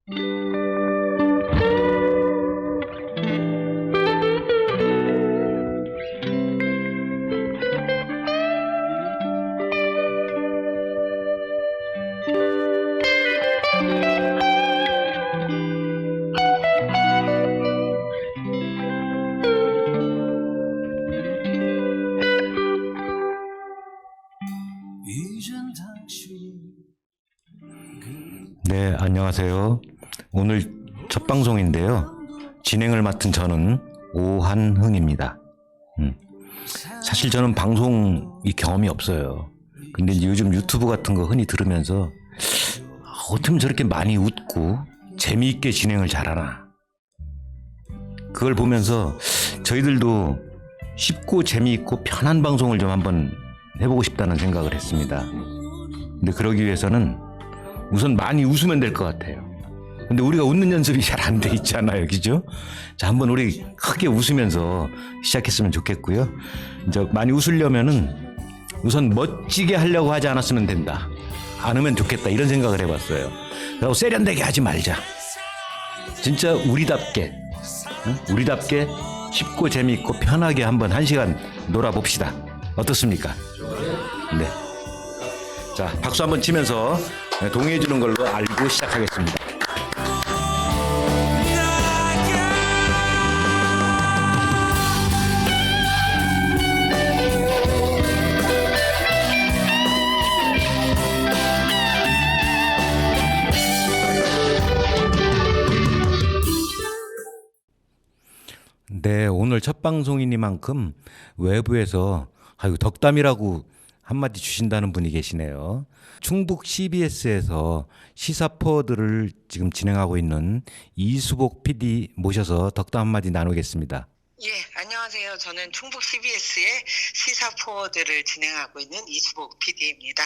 네, 안녕하세요. 오늘 첫 방송인데요. 진행을 맡은 저는 오한흥입니다. 사실 저는 방송이 경험이 없어요. 근데 이제 요즘 유튜브 같은 거 흔히 들으면서 어쩜 저렇게 많이 웃고 재미있게 진행을 잘하나. 그걸 보면서 저희들도 쉽고 재미있고 편한 방송을 좀 한번 해보고 싶다는 생각을 했습니다. 근데 그러기 위해서는 우선 많이 웃으면 될 것 같아요. 근데 우리가 웃는 연습이 잘 안 돼 있잖아요. 그죠? 자, 한번 우리 크게 웃으면서 시작했으면 좋겠고요. 이제 많이 웃으려면은 우선 멋지게 하려고 하지 않았으면 된다. 안 하면 좋겠다. 이런 생각을 해봤어요. 그리고 세련되게 하지 말자. 진짜 우리답게, 우리답게 쉽고 재미있고 편하게 한번 1시간 놀아봅시다. 어떻습니까? 네. 자, 박수 한번 치면서 동의해 주는 걸로 알고 시작하겠습니다. 네, 오늘 첫 방송이니만큼 외부에서 덕담이라고 한마디 주신다는 분이 계시네요. 충북 CBS에서 시사포들을 지금 진행하고 있는 이수복 PD 모셔서 덕담 한마디 나누겠습니다. 예, 안녕하세요. 저는 충북 CBS의 시사포들을 진행하고 있는 이수복 PD입니다.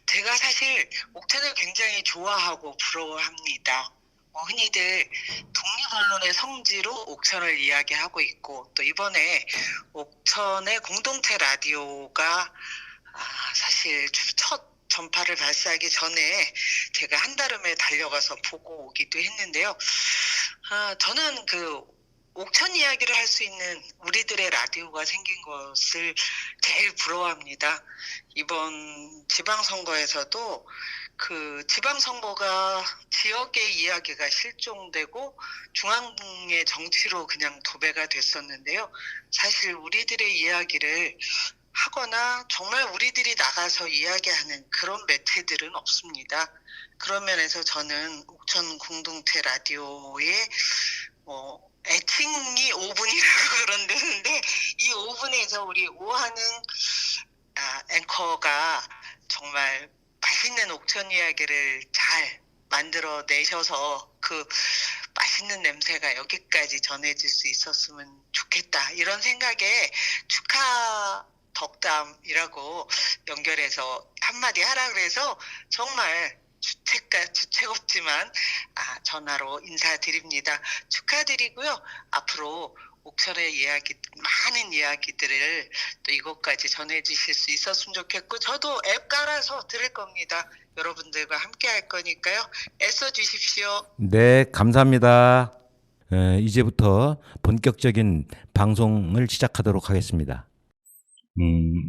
제가 사실 옥천을 굉장히 좋아하고 부러워합니다. 흔히들 독립언론의 성지로 옥천을 이야기하고 있고, 또 이번에 옥천의 공동체 라디오가 사실 첫 전파를 발사하기 전에 제가 한달음에 달려가서 보고 오기도 했는데요. 저는 그 옥천 이야기를 할 수 있는 우리들의 라디오가 생긴 것을 제일 부러워합니다. 이번 지방선거에서도 그 지방선거가 지역의 이야기가 실종되고 중앙의 정치로 그냥 도배가 됐었는데요. 사실 우리들의 이야기를 하거나 정말 우리들이 나가서 이야기하는 그런 매체들은 없습니다. 그런 면에서 저는 옥천 공동체 라디오의 애칭이 5분이라고 그런다는데 이 5분에서 우리 오한흥 앵커가 정말 맛있는 옥천 이야기를 잘 만들어내셔서 그 맛있는 냄새가 여기까지 전해질 수 있었으면 좋겠다. 이런 생각에 축하 덕담이라고 연결해서 한마디 하라 그래서 정말 주책 없지만 전화로 인사드립니다. 축하드리고요. 앞으로 옥천의 이야기, 많은 이야기들을 또 이곳까지 전해주실 수 있었으면 좋겠고, 저도 앱 깔아서 들을 겁니다. 여러분들과 함께 할 거니까요. 애써 주십시오. 네, 감사합니다. 이제부터 본격적인 방송을 시작하도록 하겠습니다.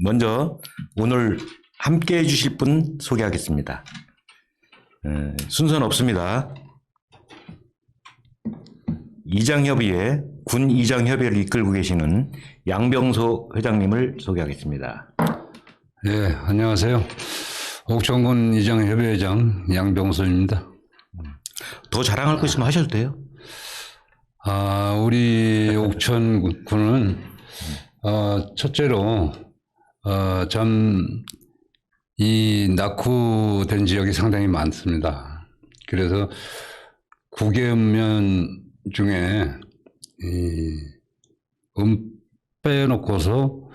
먼저 오늘 함께 해주실 분 소개하겠습니다. 순서는 없습니다. 이장협의회 군 이장협의회를 이끌고 계시는 양병소 회장님을 소개하겠습니다. 네, 안녕하세요. 옥천군 이장협의회장 양병소입니다. 더 자랑할 거 있으면 하셔도 돼요. 우리 옥천군은 첫째로 이 낙후된 지역이 상당히 많습니다. 그래서 9개면 중에 빼놓고서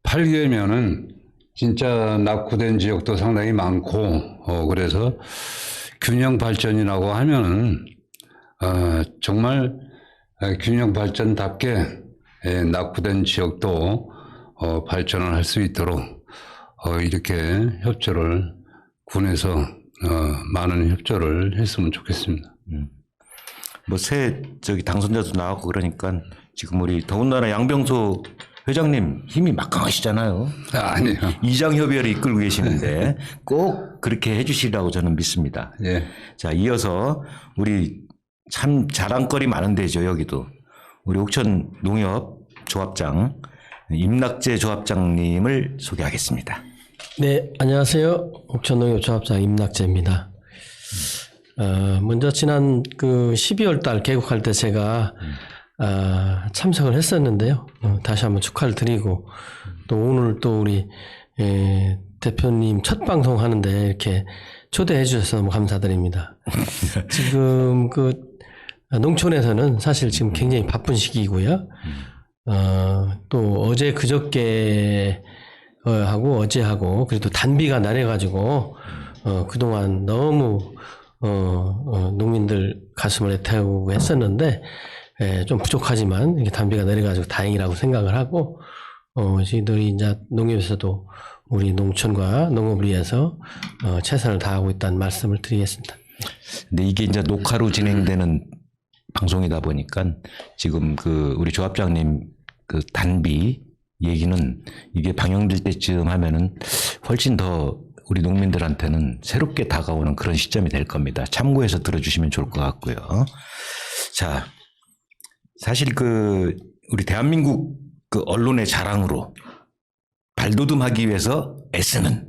8개면은 진짜 낙후된 지역도 상당히 많고, 그래서 균형 발전이라고 하면은 정말 균형 발전답게 낙후된 지역도 발전을 할 수 있도록 이렇게 협조를 군에서 많은 협조를 했으면 좋겠습니다. 뭐 새 당선자도 나왔고 그러니까 지금 우리 더군다나 양병소 회장님 힘이 막강하시잖아요. 아니요. 이장협의회를 이끌고 계시는데 꼭 그렇게 해주시리라고 저는 믿습니다. 예. 자, 이어서 우리 참 자랑거리 많은 데죠, 여기도. 우리 옥천 농협 조합장 임낙재 조합장님을 소개하겠습니다. 네, 안녕하세요. 옥천농협 조합장 임낙재입니다. 먼저 지난 그 12월 달 개국할 때 제가 참석을 했었는데요. 다시 한번 축하를 드리고 또 오늘 또 우리 대표님 첫 방송 하는데 이렇게 초대해 주셔서 너무 감사드립니다. 지금 그 농촌에서는 사실 지금 굉장히 바쁜 시기이고요. 또 어제 그저께 하고 어제하고 그래도 단비가 내려가지고 그동안 너무 농민들 가슴을 애태우고 했었는데 좀 부족하지만 이게 단비가 내려가지고 다행이라고 생각을 하고 저희들이 이제 농협에서도 우리 농촌과 농업을 위해서 최선을 다하고 있다는 말씀을 드리겠습니다. 근데 이게 이제 녹화로 진행되는 방송이다 보니까 지금 그 우리 조합장님 그 단비 얘기는 이게 방영될 때쯤 하면은 훨씬 더 우리 농민들한테는 새롭게 다가오는 그런 시점이 될 겁니다. 참고해서 들어주시면 좋을 것 같고요. 자, 사실 그 우리 대한민국 그 언론의 자랑으로 발돋움하기 위해서 애쓰는,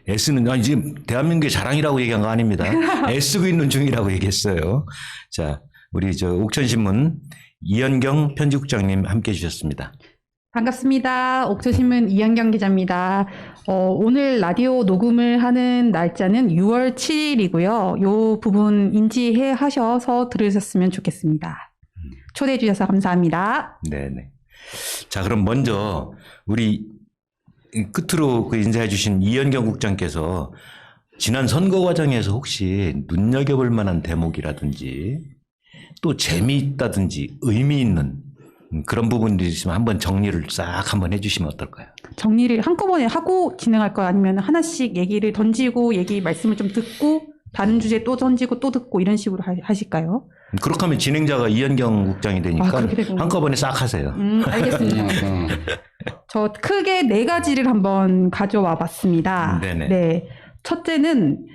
애쓰는, 지금 대한민국의 자랑이라고 얘기한 거 아닙니다. 애쓰고 있는 중이라고 얘기했어요. 자, 우리 옥천신문 이현경 편집국장님 함께 해주셨습니다. 반갑습니다. 옥천신문 이현경 기자입니다. 오늘 라디오 녹음을 하는 날짜는 6월 7일이고요. 이 부분 인지해 하셔서 들으셨으면 좋겠습니다. 초대해 주셔서 감사합니다. 네네. 자, 그럼 먼저 우리 끝으로 그 인사해 주신 이현경 국장께서 지난 선거 과정에서 혹시 눈여겨볼 만한 대목이라든지 또 재미있다든지 의미 있는 그런 부분들이 있으면 한번 정리를 싹 한번 해주시면 어떨까요? 정리를 한꺼번에 하고 진행할까요? 아니면 하나씩 얘기를 던지고 말씀을 좀 듣고 다른 주제 또 던지고 또 듣고 이런 식으로 하실까요? 그렇게 하면 진행자가 이현경 국장이 되니까 그렇게 되군요. 한꺼번에 싹 하세요. 알겠습니다. 저 크게 4가지를 한번 가져와 봤습니다. 네네. 네. 첫째는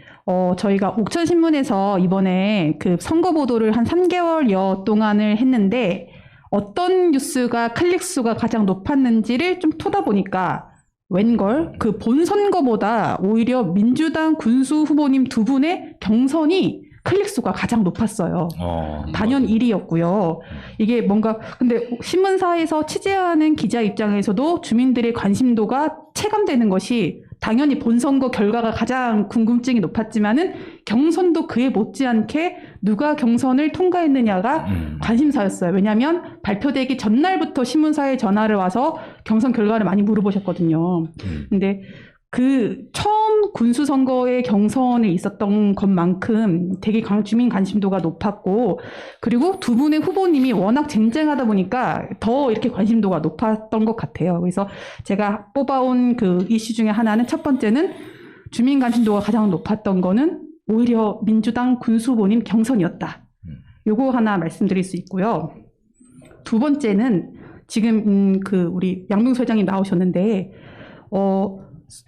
저희가 옥천신문에서 이번에 그 선거 보도를 한 3개월여 동안을 했는데 어떤 뉴스가 클릭 수가 가장 높았는지를 좀 토다 보니까 웬걸 그 본선거보다 오히려 민주당 군수 후보님 두 분의 경선이 클릭 수가 가장 높았어요. 단연 1위였고요. 이게 뭔가 근데 신문사에서 취재하는 기자 입장에서도 주민들의 관심도가 체감되는 것이 당연히 본선거 결과가 가장 궁금증이 높았지만은 경선도 그에 못지않게 누가 경선을 통과했느냐가 관심사였어요. 왜냐하면 발표되기 전날부터 신문사에 전화를 와서 경선 결과를 많이 물어보셨거든요. 근데 그 처음 군수선거에 경선에 있었던 것만큼 되게 주민 관심도가 높았고 그리고 두 분의 후보님이 워낙 쟁쟁하다 보니까 더 이렇게 관심도가 높았던 것 같아요. 그래서 제가 뽑아온 그 이슈 중에 하나는 첫 번째는 주민 관심도가 가장 높았던 거는 오히려 민주당 군수 후보님 경선이었다. 요거 하나 말씀드릴 수 있고요. 두 번째는 지금 그 우리 양병수 회장님 나오셨는데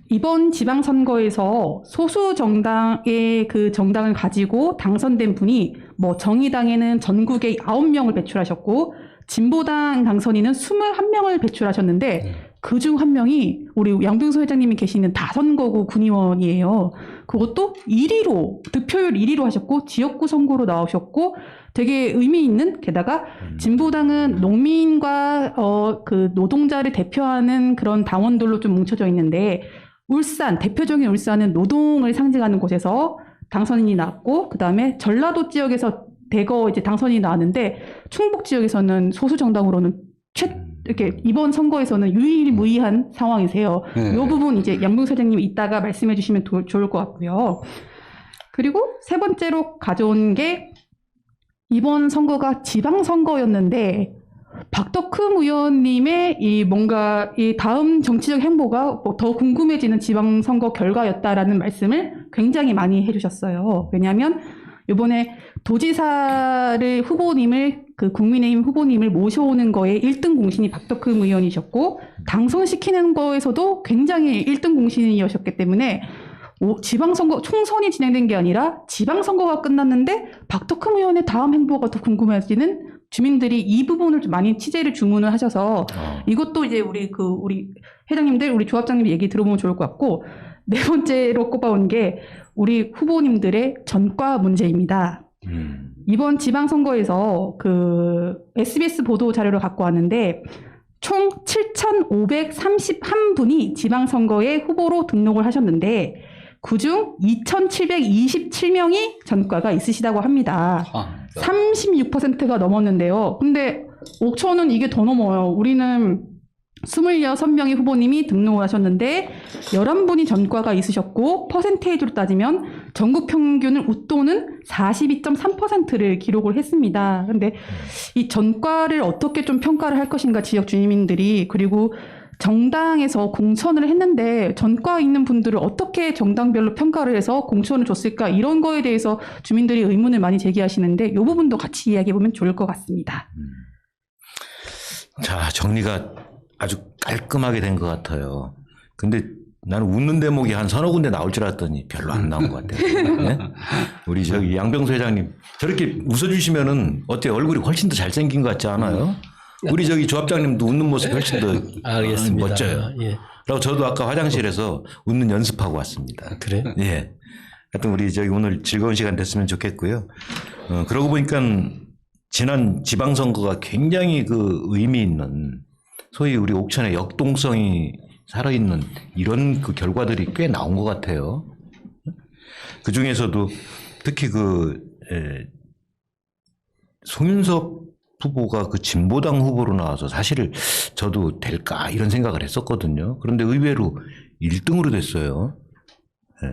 이번 지방선거에서 소수 정당의 그 정당을 가지고 당선된 분이 뭐 정의당에는 전국에 9명을 배출하셨고 진보당 당선인은 21명을 배출하셨는데 그중 한 명이 우리 양병수 회장님이 계시는 다선거구 군의원이에요. 그것도 1위로 득표율 1위로 하셨고 지역구 선거로 나오셨고 되게 의미 있는 게다가 진보당은 농민과 그 노동자를 대표하는 그런 당원들로 좀 뭉쳐져 있는데 울산 대표적인 울산은 노동을 상징하는 곳에서 당선인이 나왔고 그 다음에 전라도 지역에서 대거 이제 당선인이 나왔는데 충북 지역에서는 소수 정당으로는 이렇게 이번 선거에서는 유일무이한 상황이세요. 이 부분 이제 양병수 회장님이 이따가 말씀해 주시면 좋을 것 같고요. 그리고 세 번째로 가져온 게 이번 선거가 지방선거였는데 박덕흠 의원님의 이 뭔가 이 다음 정치적 행보가 더 궁금해지는 지방선거 결과였다라는 말씀을 굉장히 많이 해주셨어요. 왜냐하면 이번에 도지사를 후보님을 그 국민의힘 후보님을 모셔오는 거에 1등 공신이 박덕흠 의원이셨고 당선시키는 거에서도 굉장히 1등 공신이셨기 때문에 지방선거 총선이 진행된 게 아니라 지방선거가 끝났는데 박덕흠 의원의 다음 행보가 더 궁금해지는 주민들이 이 부분을 좀 많이 취재를 주문을 하셔서 이것도 이제 우리 회장님들 우리 조합장님 얘기 들어보면 좋을 것 같고 네 번째로 꼽아온 게 우리 후보님들의 전과 문제입니다. 이번 지방선거에서 그 SBS 보도 자료를 갖고 왔는데 총 7,531분이 지방선거에 후보로 등록을 하셨는데 그중 2,727명이 전과가 있으시다고 합니다. 36%가 넘었는데요. 근데 옥천은 이게 더 넘어요. 우리는 26명의 후보님이 등록을 하셨는데 11분이 전과가 있으셨고 퍼센테이지로 따지면 전국 평균을 웃도는 42.3%를 기록을 했습니다. 근데 이 전과를 어떻게 좀 평가를 할 것인가 지역 주민들이 그리고 정당에서 공천을 했는데 전과 있는 분들을 어떻게 정당별로 평가를 해서 공천을 줬을까 이런 거에 대해서 주민들이 의문을 많이 제기하시는데 이 부분도 같이 이야기해보면 좋을 것 같습니다. 자, 정리가 아주 깔끔하게 된 것 같아요. 근데 나는 웃는 대목이 한 서너 군데 나올 줄 알았더니 별로 안 나온 것 같아요. 네? 우리 저기 양병수 회장님 저렇게 웃어주시면은 어때요? 얼굴이 훨씬 더 잘생긴 것 같지 않아요? 우리 저기 조합장님도 웃는 모습 훨씬 더 알겠습니다. 멋져요. 예. 그리고 저도 아까 화장실에서 웃는 연습하고 왔습니다. 그래? 예. 하여튼 우리 저기 오늘 즐거운 시간 됐으면 좋겠고요. 그러고 보니까 지난 지방선거가 굉장히 그 의미 있는 소위 우리 옥천의 역동성이 살아있는 이런 그 결과들이 꽤 나온 것 같아요. 그 중에서도 특히 송윤섭 후보가 그 진보당 후보로 나와서 사실 저도 될까 이런 생각을 했었거든요. 그런데 의외로 1등으로 됐어요. 예.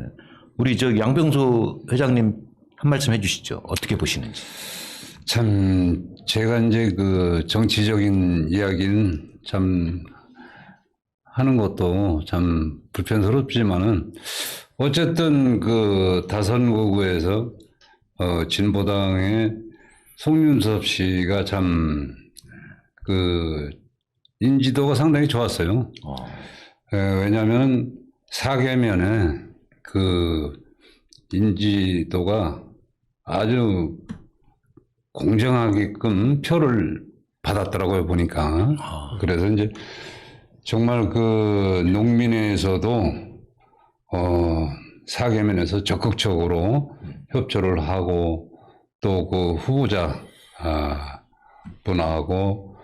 우리 저 양병수 회장님 한 말씀 해주시죠. 어떻게 보시는지. 참 제가 이제 그 정치적인 이야기는 참 하는 것도 참 불편스럽지만은 어쨌든 그 다선거구에서 진보당의 송윤섭 씨가 참 그 인지도가 상당히 좋았어요. 왜냐하면 사계면에 그 인지도가 아주 공정하게끔 표를 받았더라고요, 보니까. 그래서 이제 정말 그 농민회에서도 사계면에서 적극적으로 협조를 하고 또 그 후보자 분하고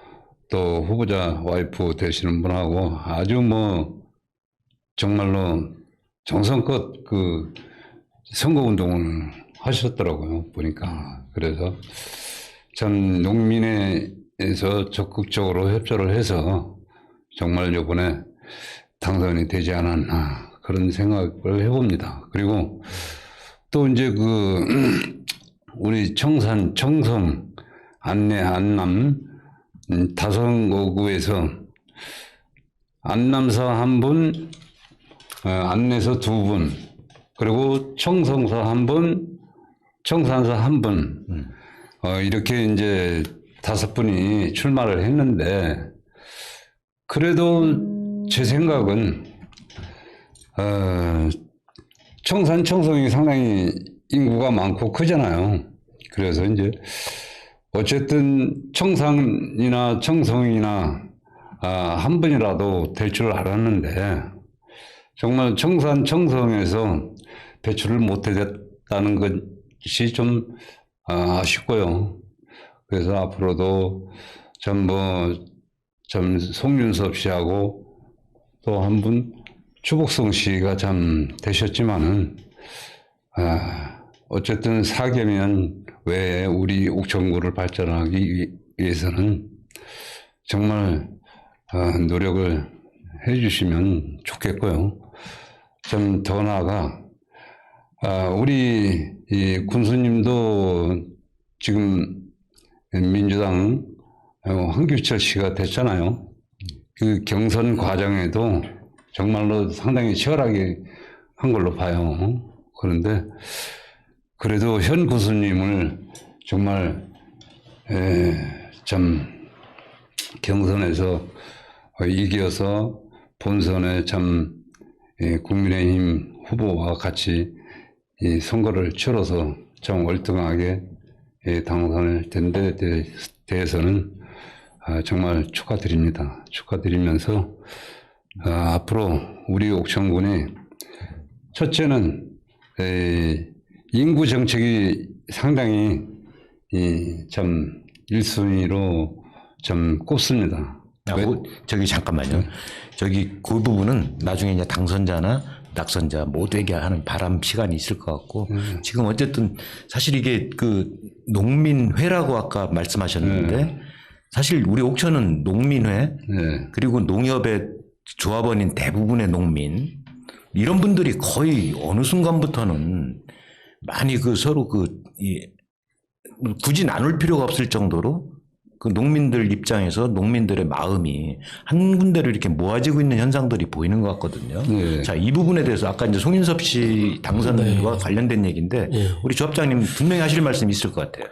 또 후보자 와이프 되시는 분하고 아주 뭐 정말로 정성껏 그 선거운동을 하셨더라고요, 보니까. 그래서 참 농민회에서 적극적으로 협조를 해서 정말 이번에 당선이 되지 않았나 그런 생각을 해봅니다. 그리고 또 이제 우리 청산, 청성, 안내, 안남 다선거구에서 안남사 1분, 안내서 2분, 그리고 청성사 1분, 청산사 1분, 이렇게 이제 5분이 출마를 했는데, 그래도 제 생각은, 청산, 청성이 상당히 인구가 많고 크잖아요. 그래서 이제, 어쨌든 청산이나 청성이나, 한 분이라도 될 줄 알았는데, 정말 청산, 청성에서 배출을 못했다는 것이 좀 아쉽고요. 그래서 앞으로도 좀 송윤섭 씨하고 또 한 분 추복성 씨가 참 되셨지만은 어쨌든 사계면 외에 우리 옥천구를 발전하기 위해서는 정말 노력을 해주시면 좋겠고요. 좀 더 나아가 우리 이 군수님도 지금 민주당 황규철 씨가 됐잖아요. 그 경선 과정에도 정말로 상당히 치열하게 한 걸로 봐요. 그런데 그래도 현 교수님을 정말 참 경선에서 이겨서 본선에 참 국민의힘 후보와 같이 이 선거를 치러서 참 월등하게 당선을 된 데 대해서는 정말 축하드립니다. 축하드리면서 앞으로 우리 옥천군이 첫째는 인구 정책이 상당히 참 1순위로 참 꼽습니다. 저기 잠깐만요. 저기 그 부분은 나중에 이제 당선자나 낙선자 모두에게 하는 바람 시간이 있을 것 같고 지금 어쨌든 사실 이게 그 농민회라고 아까 말씀하셨는데 사실 우리 옥천은 농민회 그리고 농협의 조합원인 대부분의 농민 이런 분들이 거의 어느 순간부터는 많이 그 서로 굳이 나눌 필요가 없을 정도로 그 농민들 입장에서 농민들의 마음이 한 군데로 이렇게 모아지고 있는 현상들이 보이는 것 같거든요. 자, 이 부분에 대해서 아까 이제 송인섭 씨 당선과 관련된 얘기인데 우리 조합장님 분명히 하실 말씀이 있을 것 같아요.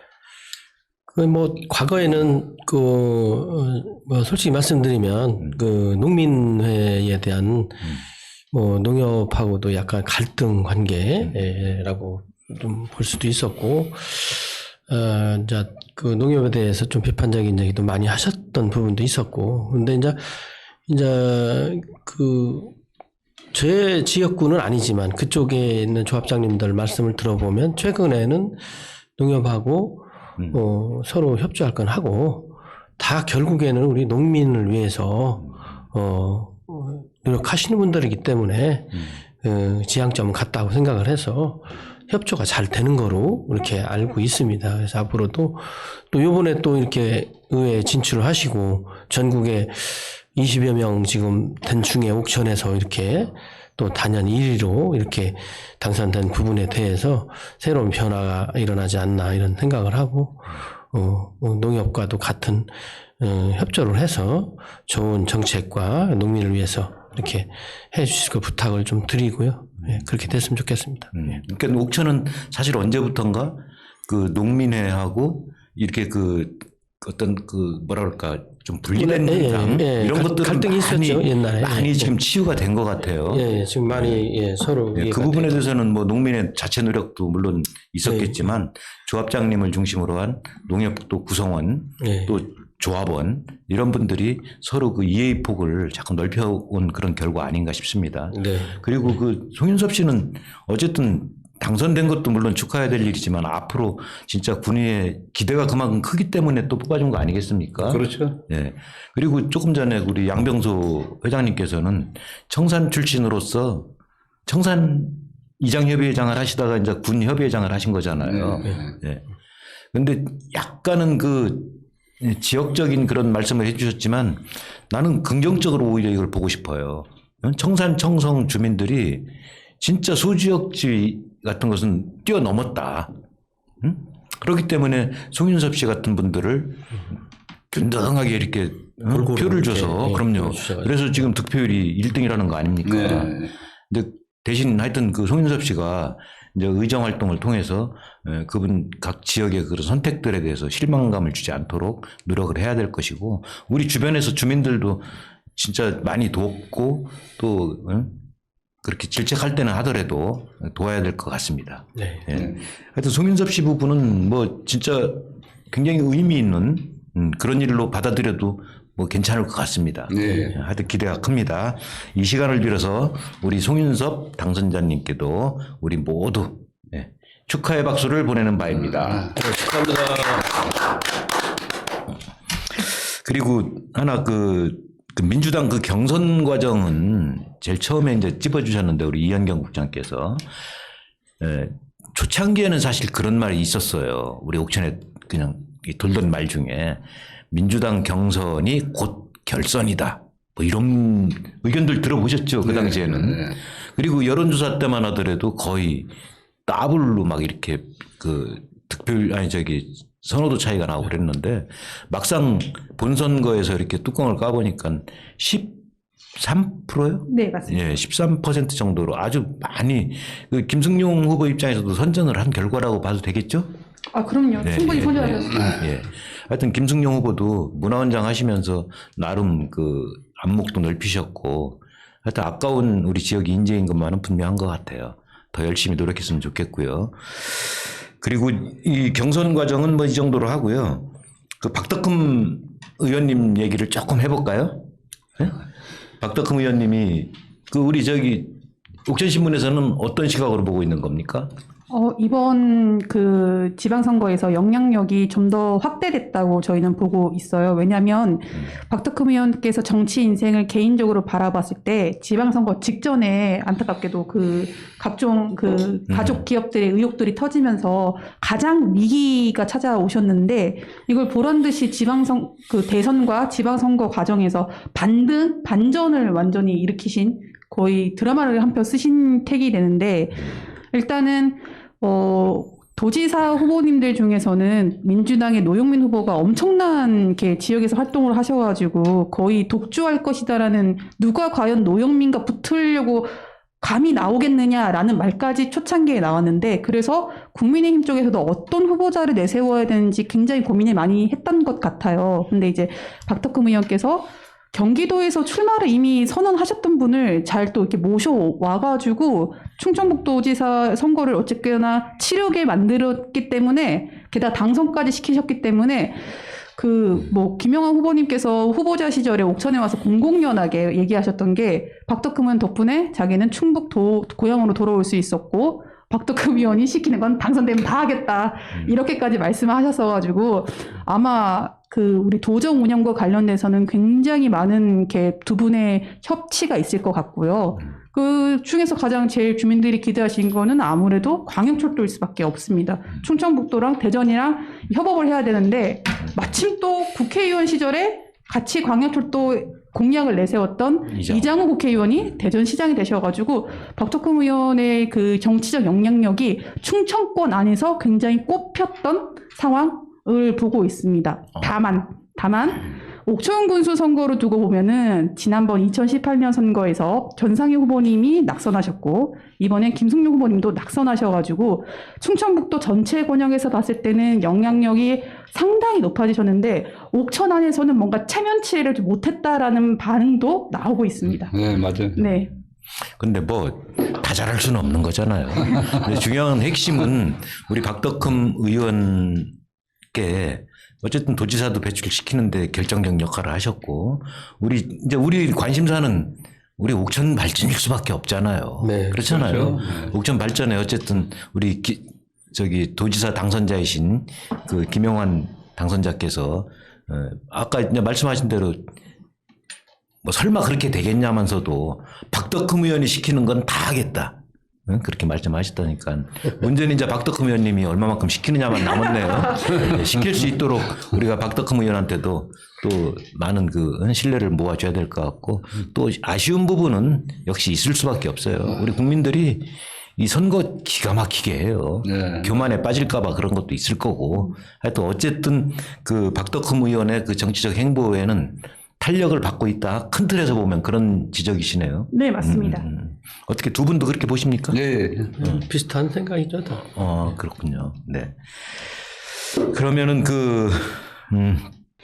과거에는 솔직히 말씀드리면 농민회에 대한 농협하고도 약간 갈등 관계라고 좀 볼 수도 있었고, 이제 농협에 대해서 좀 비판적인 얘기도 많이 하셨던 부분도 있었고, 근데 이제 제 지역구는 아니지만 그쪽에 있는 조합장님들 말씀을 들어보면 최근에는 농협하고 서로 협조할 건 하고 다 결국에는 우리 농민을 위해서 노력하시는 분들이기 때문에 지향점은 같다고 생각을 해서 협조가 잘 되는 거로 이렇게 알고 있습니다. 그래서 앞으로도 또 요번에 또 이렇게 의회에 진출을 하시고 전국에 20여 명 지금 된 중에 옥천에서 이렇게 또 단연 1위로 이렇게 당선된 부분에 대해서 새로운 변화가 일어나지 않나 이런 생각을 하고 농협과도 같은 협조를 해서 좋은 정책과 농민을 위해서 이렇게 해 주실 거 부탁을 좀 드리고요. 예, 그렇게 됐으면 좋겠습니다. 그러니까 옥천은 사실 언제부턴가 그 농민회하고 이렇게 어떤 뭐라 그럴까 좀 분리된 현상 이런 것들은 갈등이 있었죠, 옛날에. 많이 지금 치유가 된 것 같아요. 지금 많이 서로 그 부분에 대해서는 뭐 농민의 자체 노력도 물론 있었겠지만 조합장님을 중심으로 한 농협도 구성원 또 조합원 이런 분들이 서로 그 이해의 폭을 자꾸 넓혀온 그런 결과 아닌가 싶습니다. 그리고 송윤섭 씨는 어쨌든 당선된 것도 물론 축하해야 될 일이지만 앞으로 진짜 군의의 기대가 그만큼 크기 때문에 또 뽑아준 거 아니겠습니까? 그렇죠. 예. 그리고 조금 전에 우리 양병소 회장님께서는 청산 출신으로서 청산 이장협의회장을 하시다가 이제 군협의회장을 하신 거잖아요. 예. 근데 약간은 지역적인 그런 말씀을 해주셨지만 나는 긍정적으로 오히려 이걸 보고 싶어요. 청산 청성 주민들이 진짜 소지역지 같은 것은 뛰어넘었다. 그렇기 때문에 송윤섭 씨 같은 분들을 균등하게 이렇게 표를 줘서 그럼요. 그래서 지금 득표율이 1등이라는 거 아닙니까? 근데 대신 하여튼 송윤섭 씨가 이제 의정 활동을 통해서 그분 각 지역의 그런 선택들에 대해서 실망감을 주지 않도록 노력을 해야 될 것이고 우리 주변에서 주민들도 진짜 많이 돕고 또 그렇게 질책할 때는 하더라도 도와야 될 것 같습니다. 하여튼 송윤섭 씨 부분은 뭐 진짜 굉장히 의미 있는 그런 일로 받아들여도 뭐 괜찮을 것 같습니다. 하여튼 기대가 큽니다. 이 시간을 빌어서 우리 송윤섭 당선자님께도 우리 모두 축하의 박수를 보내는 바입니다. 축하합니다. 그리고 하나 민주당 경선 과정은 제일 처음에 이제 찝어주셨는데 우리 이현경 국장께서 초창기에는 사실 그런 말이 있었어요. 우리 옥천에 그냥 돌던 말 중에 민주당 경선이 곧 결선이다. 뭐 이런 의견들 들어보셨죠? 그 당시에는. 그리고 여론조사 때만 하더라도 거의 더블로 막 이렇게 선호도 차이가 나고 그랬는데 막상 본선거에서 이렇게 뚜껑을 까보니까 13%요? 네, 맞습니다. 예, 13% 정도로 아주 많이 그 김승용 후보 입장에서도 선전을 한 결과라고 봐도 되겠죠? 아, 그럼요. 네, 충분히 예, 선전하셨습니다. 예. 하여튼 김승용 후보도 문화원장 하시면서 나름 그 안목도 넓히셨고 하여튼 아까운 우리 지역 인재인 것만은 분명한 것 같아요. 더 열심히 노력했으면 좋겠고요. 그리고 이 경선 과정은 뭐 이 정도로 하고요. 그 박덕흠 의원님 얘기를 조금 해볼까요? 네? 박덕흠 의원님이 그 우리 저기 옥천신문에서는 어떤 시각으로 보고 있는 겁니까? 이번 그 지방선거에서 영향력이 좀 더 확대됐다고 저희는 보고 있어요. 왜냐하면 박덕흠 의원께서 정치 인생을 개인적으로 바라봤을 때 지방선거 직전에 안타깝게도 그 각종 그 가족 기업들의 의혹들이 터지면서 가장 위기가 찾아오셨는데 이걸 보란 듯이 그 대선과 지방선거 과정에서 반전을 완전히 일으키신 거의 드라마를 한 편 쓰신 택이 되는데 일단은 도지사 후보님들 중에서는 민주당의 노영민 후보가 엄청난 이렇게 지역에서 활동을 하셔가지고 거의 독주할 것이다라는 누가 과연 노영민과 붙으려고 감이 나오겠느냐라는 말까지 초창기에 나왔는데 그래서 국민의힘 쪽에서도 어떤 후보자를 내세워야 되는지 굉장히 고민을 많이 했던 것 같아요. 근데 이제 박덕흠 의원께서 경기도에서 출마를 이미 선언하셨던 분을 잘 또 이렇게 모셔와가지고 충청북도지사 선거를 어쨌거나 치르게 만들었기 때문에 게다가 당선까지 시키셨기 때문에 그 뭐 김영환 후보님께서 후보자 시절에 옥천에 와서 공공연하게 얘기하셨던 게 박덕흠 덕분에 자기는 충북 고향으로 돌아올 수 있었고 박덕흠 의원이 시키는 건 당선되면 다 하겠다 이렇게까지 말씀하셨어가지고 아마 그 우리 도정 운영과 관련돼서는 굉장히 많은 이렇게 두 분의 협치가 있을 것 같고요. 그 중에서 가장 제일 주민들이 기대하신 거는 아무래도 광역철도일 수밖에 없습니다. 충청북도랑 대전이랑 협업을 해야 되는데 마침 또 국회의원 시절에 같이 광역철도 공약을 내세웠던 이장우 국회의원이 대전시장이 되셔가지고 박덕흠 의원의 그 정치적 영향력이 충청권 안에서 굉장히 꼽혔던 상황을 보고 있습니다. 다만 옥천 군수 선거로 두고 보면은 지난번 2018년 선거에서 전상희 후보님이 낙선하셨고 이번엔 김승용 후보님도 낙선하셔가지고 충청북도 전체 권역에서 봤을 때는 영향력이 상당히 높아지셨는데 옥천 안에서는 뭔가 체면치레를 좀 못했다라는 반응도 나오고 있습니다. 네, 맞아요. 네. 근데 뭐 다 잘할 수는 없는 거잖아요. 근데 중요한 핵심은 우리 박덕흠 의원께 어쨌든 도지사도 배출시키는데 결정적 역할을 하셨고 우리 관심사는 우리 옥천 발전일 수밖에 없잖아요. 네, 그렇잖아요. 그렇죠. 옥천 발전에 어쨌든 우리 저기 도지사 당선자이신 그 김영환 당선자께서 아까 이제 말씀하신 대로 뭐 설마 그렇게 되겠냐면서도 박덕흠 의원이 시키는 건 다 하겠다. 응? 그렇게 말씀하셨다니까. 문제는 이제 박덕흠 의원님이 얼마만큼 시키느냐만 남았네요. 시킬 수 있도록 우리가 박덕흠 의원한테도 또 많은 그 신뢰를 모아줘야 될 것 같고 또 아쉬운 부분은 역시 있을 수밖에 없어요. 우리 국민들이 이 선거 기가 막히게 해요. 네. 교만에 빠질까봐 그런 것도 있을 거고 하여튼 어쨌든 그 박덕흠 의원의 그 정치적 행보에는 탄력을 받고 있다. 큰 틀에서 보면 그런 지적이시네요. 네, 맞습니다. 어떻게 두 분도 그렇게 보십니까? 네. 비슷한 생각이죠, 다. 그렇군요. 네. 그러면은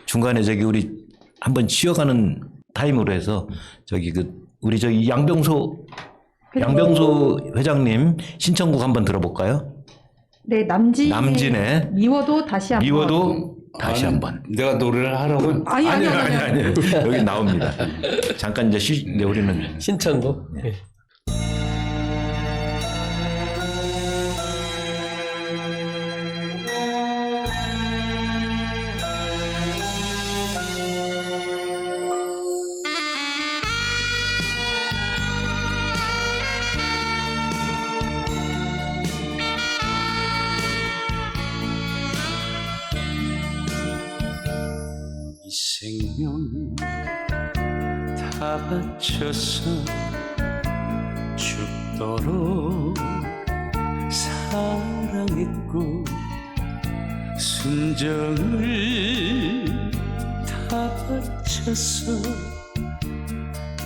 중간에 저기 우리 한번 쉬어가는 타임으로 해서 우리 저기 양병소 회장님 신청곡 한번 들어볼까요? 네, 남진의 미워도 다시 한번. 미워도 다시 한번. 내가 노래를 하라고? 아니요. 여기 나옵니다. 잠깐 이제 우리는 신청곡. 네. 생명 다 바쳐서 죽도록 사랑했고 순정을 다 바쳐서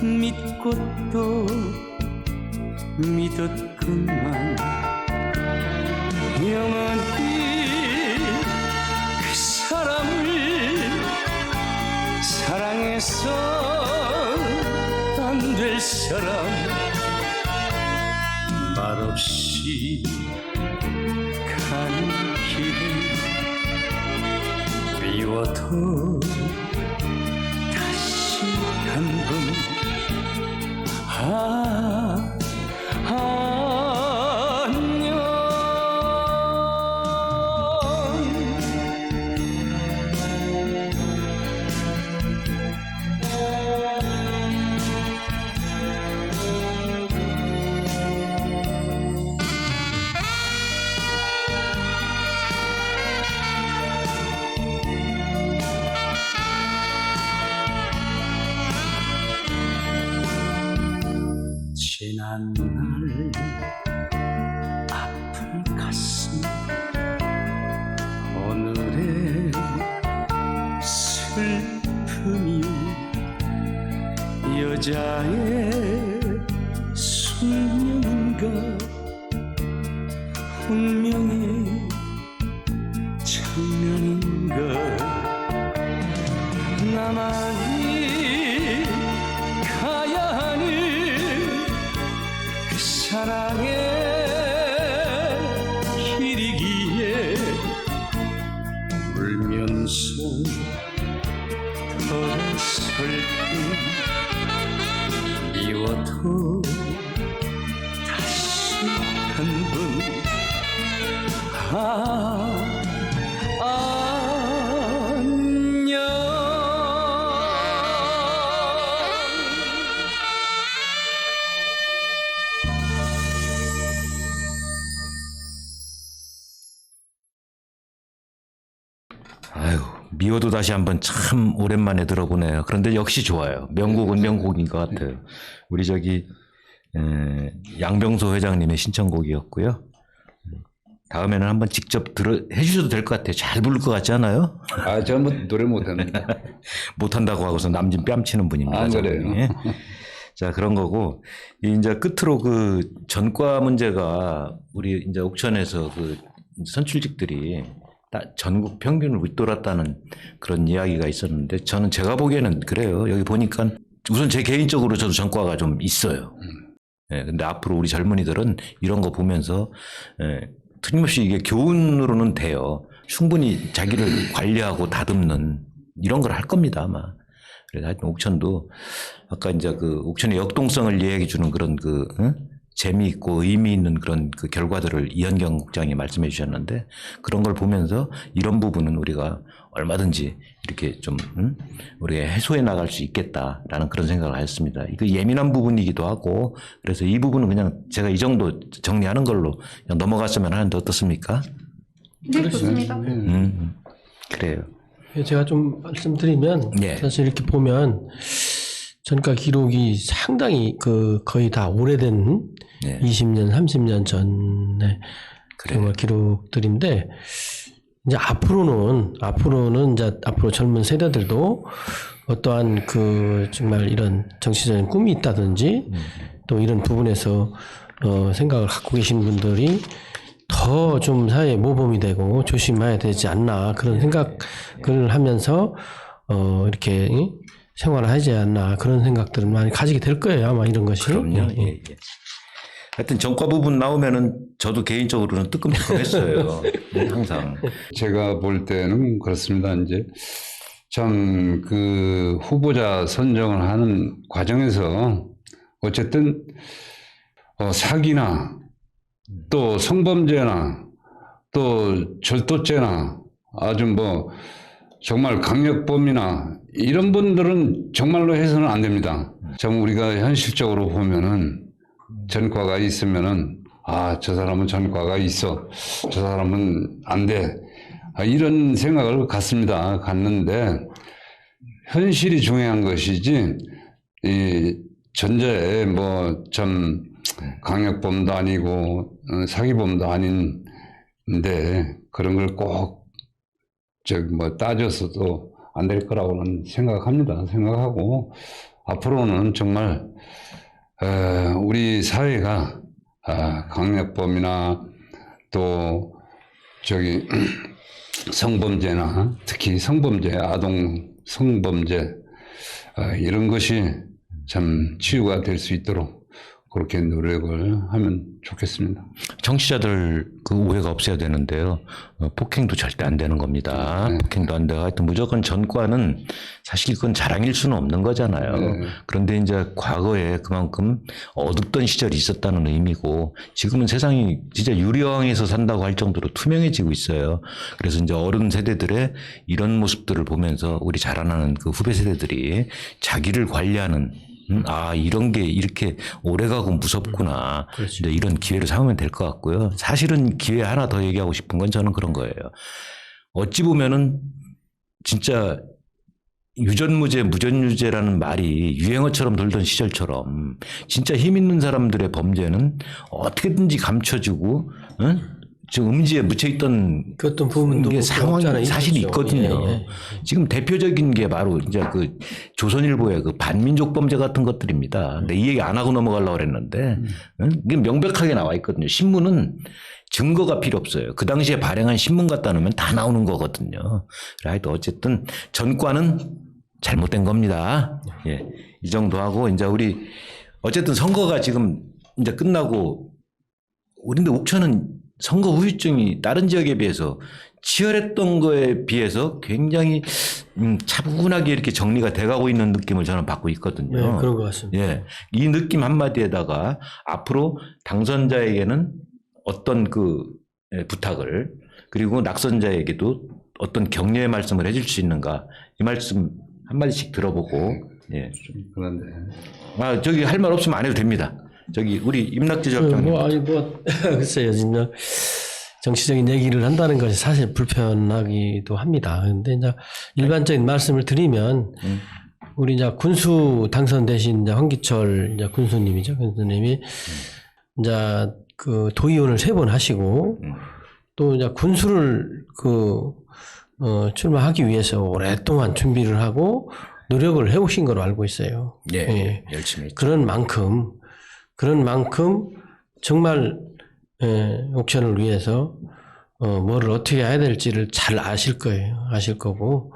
믿고 또 믿었구만. 영원히 그 사람을 사랑해서 안 될 사람, 말없이 가는 길을 미워도 다시 한번 안녕. 지난 날 아픈 가슴, 오늘의 슬픔이요. 여자의 숙명인가 운명의 장면인가. 나만이 가야 하는 그 사랑의 길이기에 울면서 돌아설 때 미워도 다시 한번 안녕. 아유, 미워도 다시 한번 참 오랜만에 들어보네요. 그런데 역시 좋아요. 명곡은 명곡인 것 같아요. 우리 저기 양병소 회장님의 신청곡이었고요. 다음에는 한번 직접 해주셔도 될 것 같아요. 잘 부를 것 같지 않아요? 아, 저 뭐 노래 못합니다. 못한다고 하고서 남진 뺨치는 분입니다. 아, 그래요? 저분이. 자, 그런 거고, 이제 끝으로 그 전과 문제가 우리 이제 옥천에서 그 선출직들이 전국 평균을 윗돌았다는 그런 이야기가 있었는데, 저는 제가 보기에는 그래요. 여기 보니까 우선 제 개인적으로 저도 전과가 좀 있어요. 예, 근데 앞으로 우리 젊은이들은 이런 거 보면서, 틀림없이 이게 교훈으로는 돼요. 충분히 자기를 관리하고 다듬는 이런 걸 할 겁니다, 아마. 그래서 하여튼 옥천도 아까 이제 그 옥천의 역동성을 이야기해 주는 그런 재미있고 의미 있는 그런 그 결과들을 이현경 국장이 말씀해 주셨는데, 그런 걸 보면서 이런 부분은 우리가 얼마든지 이렇게 좀 우리가 해소해 나갈 수 있겠다라는 그런 생각을 하였습니다. 이거 예민한 부분이기도 하고, 그래서 이 부분은 그냥 제가 이 정도 정리하는 걸로 그냥 넘어갔으면 하는데 어떻습니까? 네, 좋습니다. 그래요. 제가 좀 말씀드리면 예. 사실 이렇게 보면 전과 기록이 상당히 거의 다 오래된 예. 20년, 30년 전에 정말 기록들인데, 이제 앞으로는 이제 앞으로 젊은 세대들도 어떠한 정말 이런 정치적인 꿈이 있다든지 또 이런 부분에서 생각을 갖고 계신 분들이 더 좀 사회에 모범이 되고 조심해야 되지 않나, 그런 생각을 하면서 이렇게 생활을 하지 않나, 그런 생각들을 많이 가지게 될 거예요, 아마 이런 것이. 그럼요. 예, 예. 하여튼 전과 부분 나오면은 저도 개인적으로는 뜨끔뜨끔했어요. 항상. 제가 볼 때는 그렇습니다. 이제 참 그 후보자 선정을 하는 과정에서 어쨌든 사기나 또 성범죄나 또 절도죄나 아주 뭐 정말 강력범이나 이런 분들은 정말로 해서는 안 됩니다. 정 우리가 현실적으로 보면은 전과가 있으면은 저 사람은 전과가 있어, 저 사람은 안 돼, 이런 생각을 갖는데 현실이 중요한 것이지 이 전자에 뭐 좀 강력범도 아니고 사기범도 아닌데 그런 걸 꼭 따져서도 안 될 거라고는 생각하고 앞으로는 정말 우리 사회가 강력범이나 또 성범죄나 특히 성범죄, 아동 성범죄 이런 것이 참 치유가 될 수 있도록 그렇게 노력을 하면 좋겠습니다. 정치자들 그 오해가 없어야 되는데요. 폭행도 절대 안 되는 겁니다. 네. 폭행도 안 되고 하여튼 무조건 전과는 사실 그건 자랑일 수는 없는 거잖아요. 네. 그런데 이제 과거에 그만큼 어둡던 시절이 있었다는 의미고 지금은 세상이 진짜 유리왕에서 산다고 할 정도로 투명해지고 있어요. 그래서 이제 어른 세대들의 이런 모습들을 보면서 우리 자라나는 그 후배 세대들이 자기를 관리하는 이런 게 이렇게 오래가고 무섭구나. 이제 이런 기회를 삼으면 될 것 같고요. 사실은 기회 하나 더 얘기하고 싶은 건 저는 그런 거예요. 어찌 보면은 진짜 유전무죄, 무전유죄라는 말이 유행어처럼 돌던 시절처럼 진짜 힘 있는 사람들의 범죄는 어떻게든지 감춰지고, 지금 음지에 묻혀있던 그 어떤 부분도 게 상황이 사실이 있거든요. 예. 지금 대표적인 게 바로 이제 그 조선일보의 그 반민족 범죄 같은 것들입니다. 근데 이 얘기 안 하고 넘어가려고 그랬는데 이게 명백하게 나와 있거든요. 신문은 증거가 필요 없어요. 그 당시에 발행한 신문 갖다 놓으면 다 나오는 거거든요. 하여튼 어쨌든 전과는 잘못된 겁니다. 예. 이 정도 하고 이제 우리 어쨌든 선거가 지금 이제 끝나고 우리인데 옥천은 선거 후유증이 다른 지역에 비해서 치열했던 거에 비해서 굉장히 차분하게 이렇게 정리가 돼가고 있는 느낌을 저는 받고 있거든요. 네, 그런 것 같습니다. 예, 이 느낌 한마디에다가 앞으로 당선자에게는 어떤 그 부탁을 그리고 낙선자에게도 어떤 격려의 말씀을 해줄 수 있는가 이 말씀 한마디씩 들어보고 예. 그런데 저기 할 말 없으면 안 해도 됩니다. 저기 우리 임낙지 적장님. 글쎄요, 진짜 정치적인 얘기를 한다는 것이 사실 불편하기도 합니다. 그런데 이제 일반적인 말씀을 드리면 우리 이제 군수 당선되신 이제 황기철 이제 군수님이죠. 군수님이 이제 그 도의원을 3번 하시고 또 이제 군수를 출마하기 위해서 오랫동안 준비를 하고 노력을 해오신 걸로 알고 있어요. 예, 열심히 했죠. 그런 만큼 정말 옥천을 위해서 뭐를 어떻게 해야 될지를 잘 아실 거예요. 아실 거고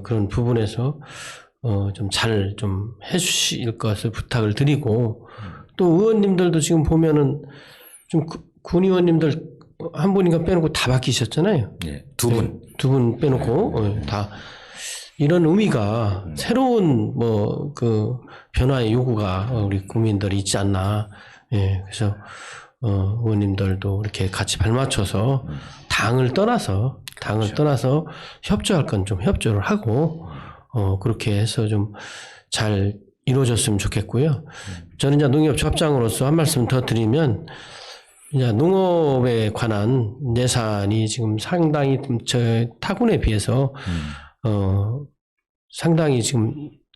그런 부분에서 좀 잘 좀 해주실 것을 부탁을 드리고 또 의원님들도 지금 보면은 좀 군 의원님들 한 분인가 빼놓고 다 바뀌셨잖아요. 예, 두 분. 두 분 빼놓고 다 이런 의미가 새로운 변화의 요구가 우리 국민들이 있지 않나. 예, 그래서 의원님들도 이렇게 같이 발맞춰서 당을 떠나서 협조할 건 좀 협조를 하고 그렇게 해서 좀 잘 이루어졌으면 좋겠고요. 저는 이제 농협조합장으로서 한 말씀 더 드리면 이제 농업에 관한 예산이 지금 상당히 타군에 비해서 상당히 지금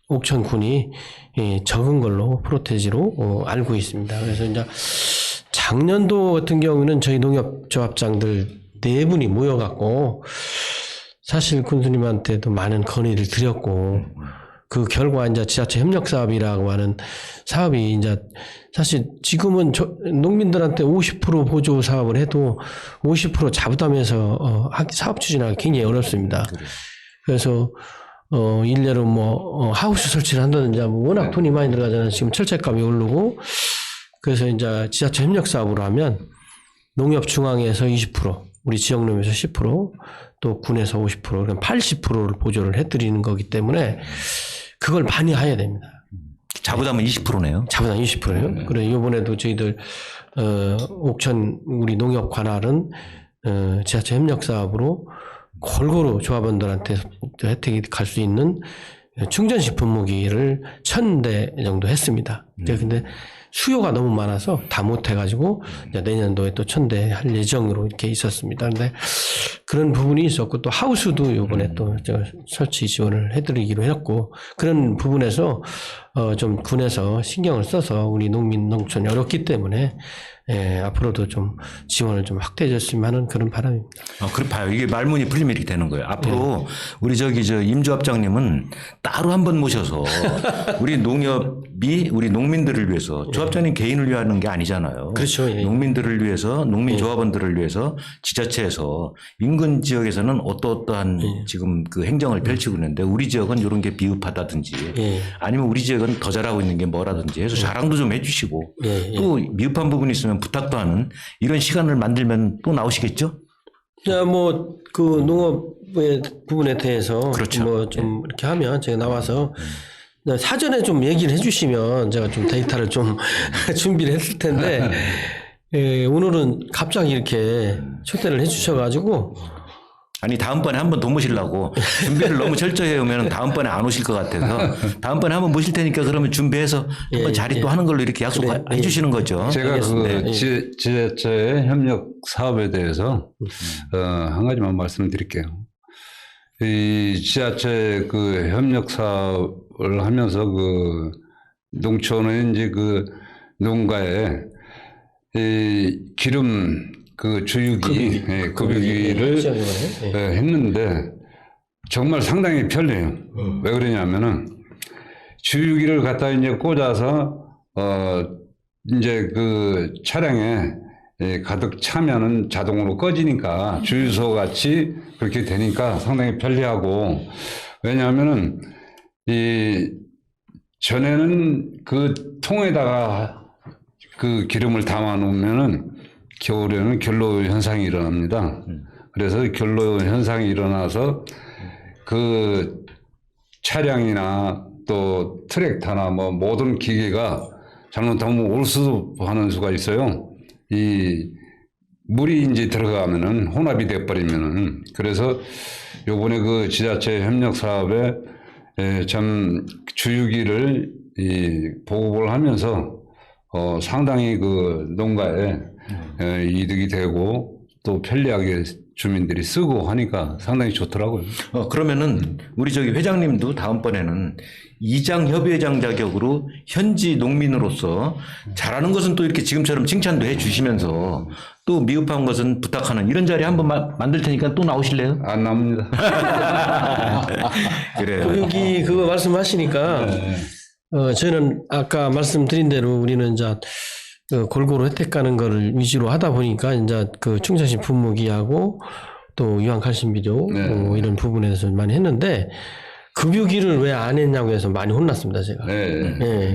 옥천군이 적은 걸로 프로테지로 알고 있습니다. 그래서 이제 작년도 같은 경우는 저희 농협조합장들 4분이 모여갖고 사실 군수님한테도 많은 건의를 드렸고 그 결과 이제 지자체 협력 사업이라고 하는 사업이 이제 사실 지금은 농민들한테 50% 보조 사업을 해도 50% 자부담해서 사업 추진하기 굉장히 어렵습니다. 그래서 일례로 하우스 설치를 한다든지 워낙 돈이 많이 들어가잖아요. 지금 철책값이 오르고 그래서 이제 지자체 협력 사업으로 하면 농협 중앙에서 20%, 우리 지역 농협에서 10%, 또 군에서 50%, 그럼 80%를 보조를 해드리는 거기 때문에 그걸 많이 해야 됩니다. 자부담은 20%네요. 자부담 20%예요. 그래 이번에도 저희들 옥천 우리 농협 관할은 지자체 협력 사업으로 골고루 조합원들한테 혜택이 갈 수 있는 충전식 분무기를 1000대 정도 했습니다. 근데 수요가 너무 많아서 다 못해가지고 내년도에 또 1000대 할 예정으로 이렇게 있었습니다. 근데 그런 부분이 있었고 또 하우스도 이번에 또 설치 지원을 해드리기로 했고 그런 부분에서 좀 군에서 신경을 써서 우리 농민 농촌이 어렵기 때문에 앞으로도 좀 지원을 좀 확대해 줬으면 하는 그런 바람입니다. 그래 봐요. 이게 말문이 풀리면 이렇게 되는 거예요. 앞으로 우리 임조합장님은 따로 한번 모셔서 우리 농협이 우리 농민들을 위해서 조합장님 개인을 위하는 게 아니잖아요. 그렇죠. 예. 농민들을 위해서 농민조합원들을 위해서 지자체에서 인근 지역에서는 어떠한 지금 그 행정을 펼치고 있는데 우리 지역은 이런 게 비읍하다든지 아니면 우리 지역은 더 잘하고 있는 게 뭐라든지 해서 자랑도 좀 해주시고 또 미흡한 부분이 있으면 부탁도 하는 이런 시간을 만들면 또 나오시겠죠? 자, 뭐, 그 농업의 부분에 대해서 그렇죠. 뭐 좀 이렇게 하면 제가 나와서 사전에 좀 얘기를 해주시면 제가 좀 데이터를 좀 준비를 했을 텐데 오늘은 갑자기 이렇게 초대를 해주셔가지고 아니 다음번에 한 번 더 모시려고 준비를 너무 철저히 해오면 다음번에 안 오실 것 같아서 다음번에 한번 모실 테니까 그러면 준비해서 한번 자리 또 하는 걸로 이렇게 약속해 주시는 거죠. 제가 그 지자체 협력 사업에 대해서 한 가지만 말씀드릴게요. 이 지자체 그 협력 사업을 하면서 그 농촌의 이제 그 농가에 이 기름 그 주유기, 급유기를 했는데 정말 상당히 편리해요. 왜 그러냐면은 주유기를 갖다 이제 꽂아서 이제 그 차량에 가득 차면은 자동으로 꺼지니까 주유소 같이 그렇게 되니까 상당히 편리하고 왜냐하면은 이 전에는 그 통에다가 그 기름을 담아 놓으면은 겨울에는 결로 현상이 일어납니다. 그래서 결로 현상이 일어나서 그 차량이나 또 트랙터나 뭐 모든 기계가 잘못하면 올수하는 수가 있어요. 이 물이 이제 들어가면은 혼합이 돼버리면은 그래서 요번에 그 지자체 협력 사업에 참 주유기를 보급을 하면서 상당히 그 농가에 이득이 되고 또 편리하게 주민들이 쓰고 하니까 상당히 좋더라고요. 그러면은 우리 회장님도 다음번에는 이장 협의회장 자격으로 현지 농민으로서 잘하는 것은 또 이렇게 지금처럼 칭찬도 해 주시면서 또 미흡한 것은 부탁하는 이런 자리 한번 만들 테니까 또 나오실래요? 안 나옵니다. 그래요. 여기 그거 말씀하시니까 저희는 아까 말씀드린 대로 우리는 이제 골고루 혜택 가는 거를 위주로 하다 보니까 이제 그 충전식 분무기하고 또 유황칼슘 비료 이런 부분에서 많이 했는데 급유기를 왜 안 했냐고 해서 많이 혼났습니다 제가.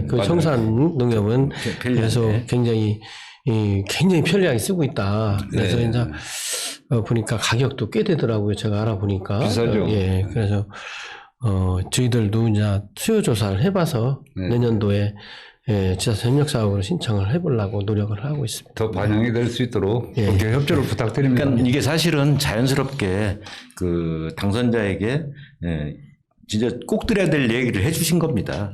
그 청산 농협은 그래서 굉장히 편리하게 쓰고 있다. 그래서 이제 보니까 가격도 꽤 되더라고요. 제가 알아보니까. 비싸죠. 그래서 저희들도 이제 수요 조사를 해봐서 내년도에 지자체 협력 사업으로 신청을 해보려고 노력을 하고 있습니다. 더 반영이 될 수 있도록 그렇게 협조를 부탁드립니다. 그러니까 이게 사실은 자연스럽게 그 당선자에게 진짜 꼭 드려야 될 얘기를 해주신 겁니다.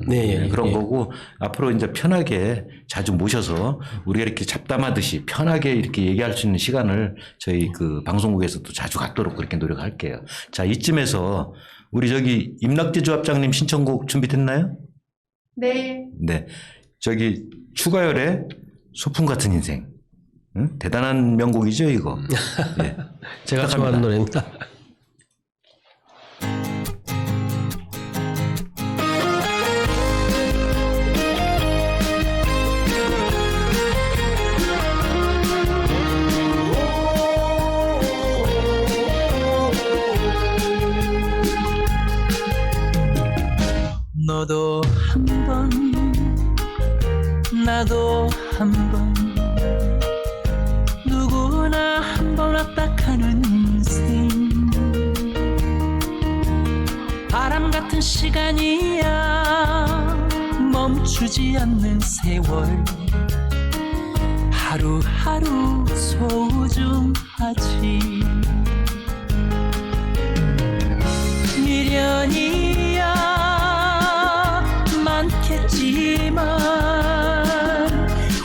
그런 거고 앞으로 이제 편하게 자주 모셔서 우리가 이렇게 잡담하듯이 편하게 이렇게 얘기할 수 있는 시간을 저희 그 방송국에서도 자주 갖도록 그렇게 노력할게요. 자, 이쯤에서 우리 임낙재 조합장님 신청곡 준비됐나요? 네. 네. 추가열의 소풍 같은 인생. 응? 대단한 명곡이죠, 이거. 네. 제가 좋아하는 노래입니다. 너도 한번 나도 한번 누구나 한번 왔다 가는 인생 바람 같은 시간이야 멈추지 않는 세월 하루하루 소중하지 미련이야 많겠지만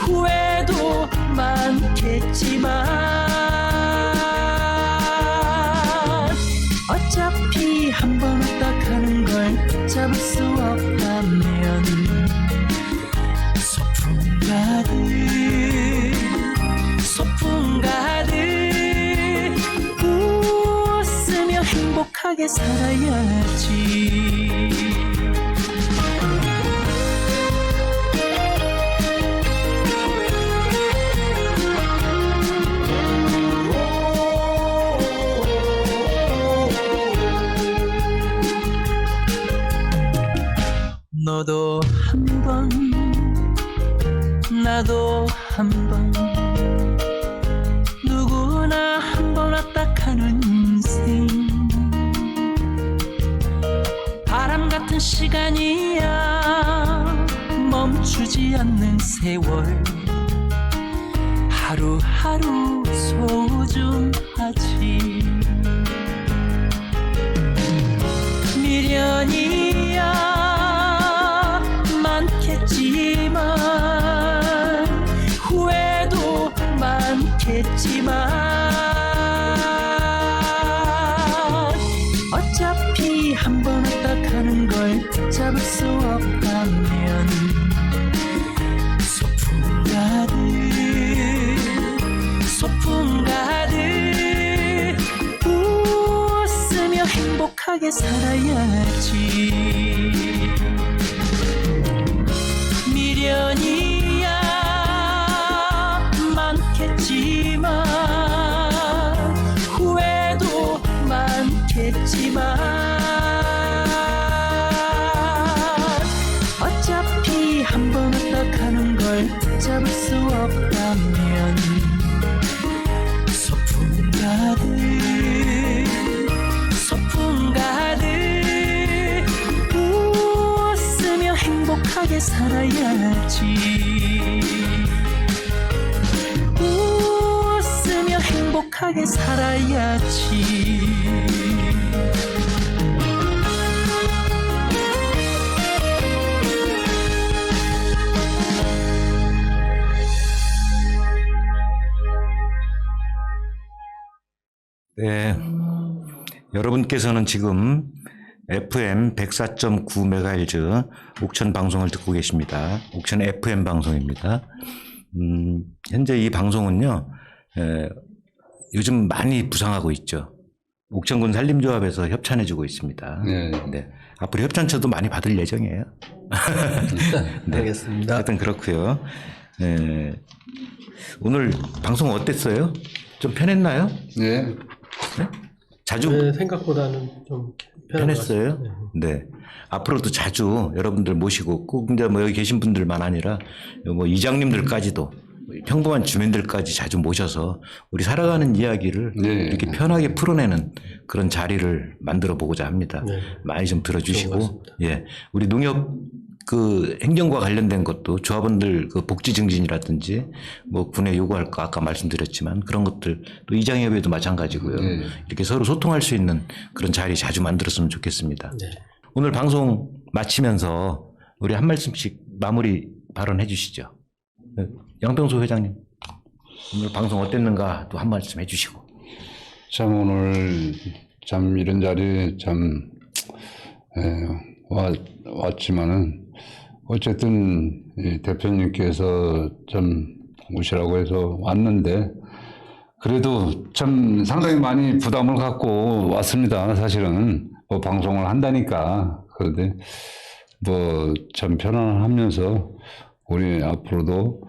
후회도 많겠지만 어차피 한 번 왔다 가는 걸 붙잡을 수 없다면 소풍 가듯 행복하게 살아야지. 너도 한 번, 나도 한 번, 누구나 한 번 왔다 가는 인생. 바람 같은 시간이야, 멈추지 않는 세월. 하루하루 소중하지. 미련이야 많겠지만, 후회도 많겠지만, 어차피 한 번 왔다 가는 걸 붙잡을 수 없다면 소풍 가득 웃으며 행복하게 살아야지. 미련이야 많겠지만, 후회도 많겠지만, 어차피 한 번 왔다 가는 걸 붙잡을 수 없다면 소풍 가득 웃으며 행복하게 살아야지. 웃으며 행복하게 살아야지. 네. 여러분께서는 지금 FM 104.9MHz 옥천 방송을 듣고 계십니다. 옥천 FM 방송입니다. 현재 이 방송은요, 요즘 많이 부상하고 있죠. 옥천군 산림조합에서 협찬해주고 있습니다. 네. 네. 앞으로 협찬처도 많이 받을 예정이에요. 네. 알겠습니다. 하여튼 그렇고요. 오늘 방송 어땠어요? 좀 편했나요? 네. 자주 네, 생각보다는 좀 편한 것 편했어요? 같습니다. 네. 앞으로도 자주 여러분들 모시고 꼭 이제 뭐 여기 계신 분들만 아니라 뭐 이장님들까지도 평범한 주민들까지 자주 모셔서 우리 살아가는 이야기를 네. 이렇게 편하게 풀어내는 그런 자리를 만들어 보고자 합니다. 네. 많이 좀 좋은 것 들어주시고, 같습니다. 예. 우리 농협 그 행정과 관련된 것도 조합원들 그 복지 증진이라든지 뭐 군에 요구할 거 아까 말씀드렸지만 그런 것들 또 이장협에도 마찬가지고요. 네. 이렇게 서로 소통할 수 있는 그런 자리 자주 만들었으면 좋겠습니다. 네. 오늘 방송 마치면서 우리 한 말씀씩 마무리 발언해 주시죠. 네, 양평소 회장님, 오늘 방송 어땠는가 또 한 말씀 해주시고. 참 오늘 참 이런 자리에 참 왔지만은 어쨌든 이 대표님께서 좀 오시라고 해서 왔는데 그래도 참 상당히 많이 부담을 갖고 왔습니다. 사실은 뭐 방송을 한다니까. 그런데 뭐 참 편안하면서 우리 앞으로도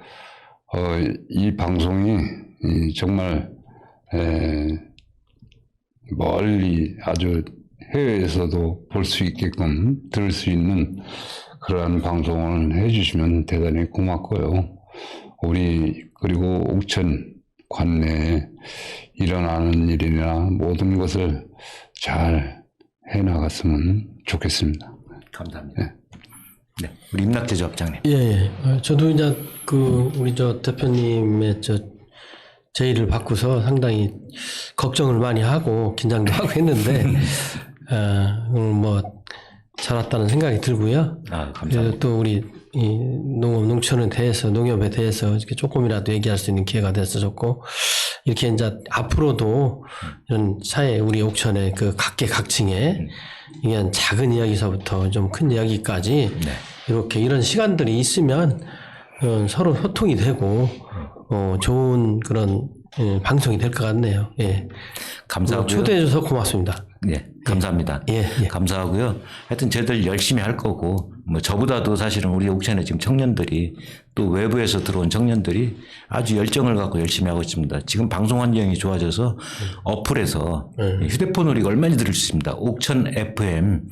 이 방송이 정말 멀리 아주 해외에서도 볼 수 있게끔 들을 수 있는 그러한 방송을 해주시면 대단히 고맙고요. 우리 그리고 옥천 관내에 일어나는 일이나 모든 것을 잘 해나갔으면 좋겠습니다. 감사합니다. 네, 우리 임낙재 조합장님. 예. 저도 이제 그 우리 저 대표님의 저 제의를 받고서 상당히 걱정을 많이 하고 긴장도 하고 했는데 오늘 뭐 잘 왔다는 생각이 들고요. 아, 그래서 감사합니다. 또 우리 이 농업에 대해서 이렇게 조금이라도 얘기할 수 있는 기회가 돼서 좋고 이렇게 이제 앞으로도 이런 사회 우리 옥천의 그 각계각층에 이런 작은 이야기서부터 좀 큰 이야기까지 네. 이렇게 이런 시간들이 있으면 서로 소통이 되고 좋은 그런 방송이 될 것 같네요. 예. 감사하고요. 초대해 줘서 고맙습니다. 예, 감사합니다. 예, 예. 감사하고요. 하여튼 저희들 열심히 할 거고, 뭐 저보다도 사실은 우리 옥천에 지금 청년들이 또 외부에서 들어온 청년들이 아주 열정을 갖고 열심히 하고 있습니다. 지금 방송 환경이 좋아져서 어플에서 휴대폰으로 이거 얼마나 들을 수 있습니다. 옥천 FM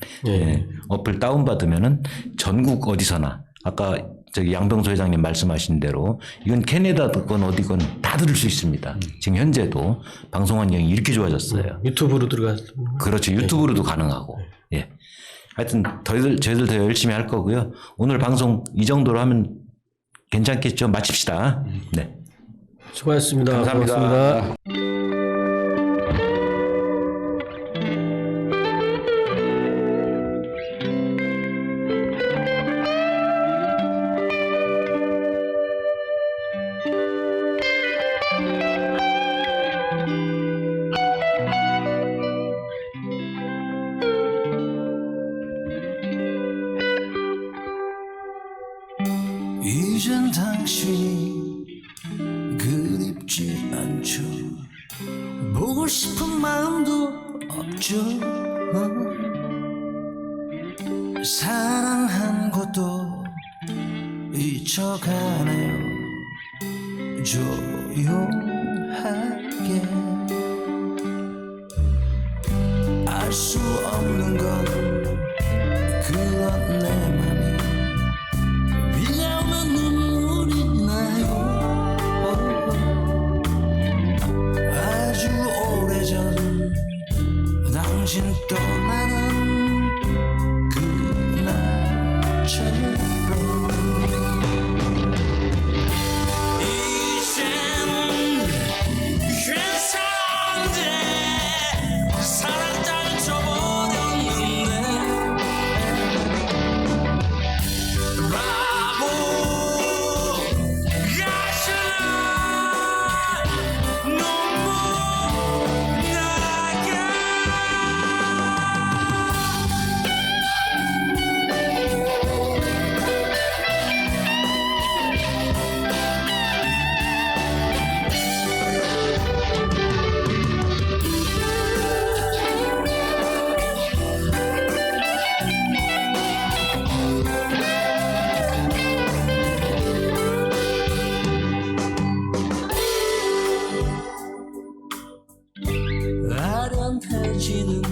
어플 다운받으면은 전국 어디서나 아까 저기 양병수 회장님 말씀하신 대로 이건 캐나다건 어디건 다 들을 수 있습니다. 지금 현재도 방송 환경이 이렇게 좋아졌어요. 유튜브로 들어가서 그렇죠. 유튜브로도 가능하고. 예. 하여튼 저희들 더 열심히 할 거고요. 오늘 방송 이 정도로 하면 괜찮겠죠? 마칩시다. 네. 수고하셨습니다. 감사합니다. 고맙습니다. 이젠 당신이 그립지 않죠. 보고 싶은 마음도 없죠. 사랑한 것도 잊혀가네요. 조용하게 알 수 없는 건 그런 내 맘이 비가 오면 눈물이 나요. 아주 오래전 당신 떠나는 그날처럼 이젠 괜찮은데 사랑 떨쳐버렸는데 아련해지는